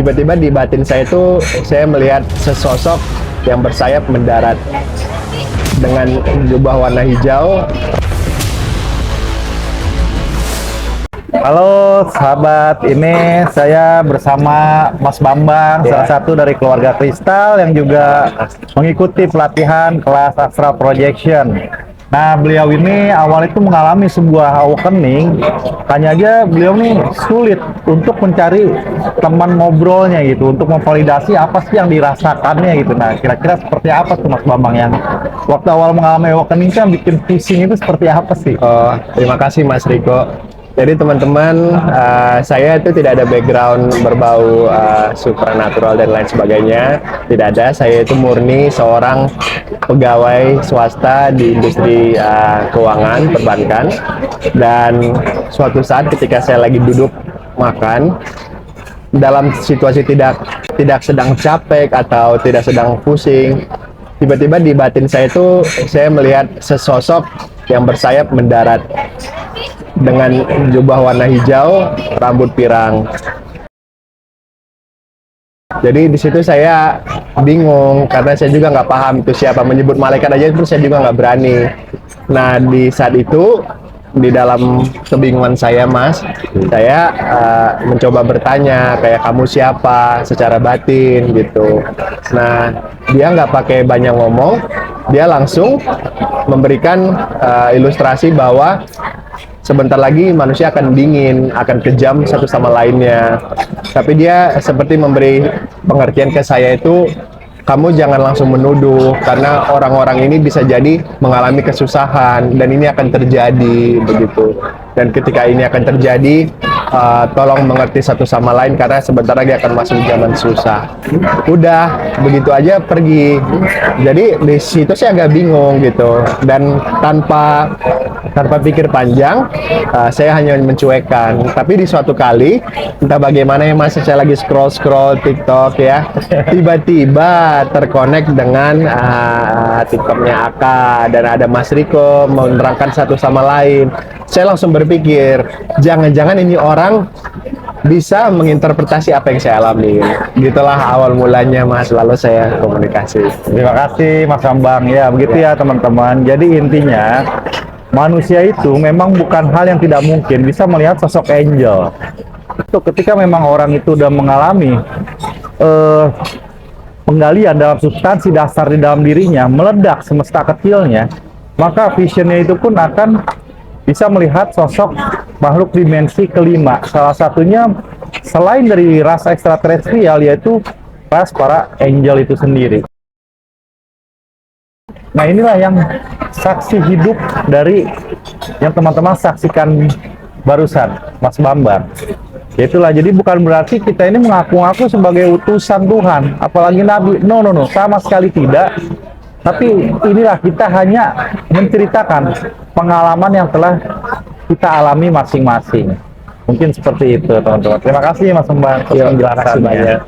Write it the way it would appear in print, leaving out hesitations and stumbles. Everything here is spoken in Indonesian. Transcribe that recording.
Tiba-tiba di batin saya itu saya melihat sesosok yang bersayap mendarat dengan jubah warna hijau. Halo sahabat, ini saya bersama Mas Bambang, salah satu dari keluarga Kristal yang juga mengikuti pelatihan kelas Astral Projection. Nah, beliau ini awal itu mengalami sebuah awakening, hanya aja beliau nih sulit untuk mencari teman ngobrolnya gitu, untuk memvalidasi apa sih yang dirasakannya gitu. Nah, kira-kira seperti apa tuh Mas Bambang yang waktu awal mengalami awakening kan bikin pusing itu seperti apa sih? Oh, terima kasih Mas Riko. Jadi teman-teman, saya itu tidak ada background berbau supernatural dan lain sebagainya. Tidak ada, saya itu murni seorang pegawai swasta di industri keuangan, perbankan. Dan suatu saat ketika saya lagi duduk makan, dalam situasi tidak sedang capek atau tidak sedang pusing, tiba-tiba di batin saya itu saya melihat sesosok yang bersayap mendarat dengan jubah warna hijau, rambut pirang. Jadi di situ saya bingung karena saya juga nggak paham itu siapa, menyebut malaikat aja itu saya juga nggak berani. Nah di saat itu di dalam kebingungan saya Mas, saya mencoba bertanya kayak kamu siapa secara batin gitu. Nah dia nggak pakai banyak ngomong, dia langsung memberikan ilustrasi bahwa sebentar lagi manusia akan dingin, akan kejam satu sama lainnya. Tapi dia seperti memberi pengertian ke saya itu, kamu jangan langsung menuduh, karena orang-orang ini bisa jadi mengalami kesusahan, dan ini akan terjadi, begitu. Dan ketika ini akan terjadi, tolong mengerti satu sama lain, karena sebentar lagi akan masuk zaman susah. Udah, begitu aja pergi. Jadi di situ saya agak bingung gitu, dan tanpa pikir panjang, saya hanya mencuekkan. Tapi di suatu kali, entah bagaimana ya Mas, saya lagi scroll TikTok ya, tiba-tiba terkonek dengan TikToknya Aka, dan ada Mas Riko menerangkan satu sama lain. Saya langsung berpikir, jangan-jangan ini orang bisa menginterpretasi apa yang saya alami. Gitulah awal mulanya Mas, lalu saya komunikasi. Terima kasih Mas Bambang. Ya begitu ya teman-teman. Jadi intinya manusia itu memang bukan hal yang tidak mungkin bisa melihat sosok angel. Itu ketika memang orang itu udah mengalami penggalian dalam substansi dasar di dalam dirinya, meledak semesta kecilnya, maka visionnya itu pun akan bisa melihat sosok makhluk dimensi kelima. Salah satunya selain dari ras ekstraterestrial, yaitu ras para angel itu sendiri. Nah inilah yang saksi hidup dari yang teman-teman saksikan barusan, Mas Bambang. Itulah, jadi bukan berarti kita ini mengaku-ngaku sebagai utusan Tuhan, apalagi Nabi. No, sama sekali tidak. Tapi inilah, kita hanya menceritakan pengalaman yang telah kita alami masing-masing. Mungkin seperti itu teman-teman. Terima kasih Mas Bambang atas penjelasannya. Terima kasih banyak.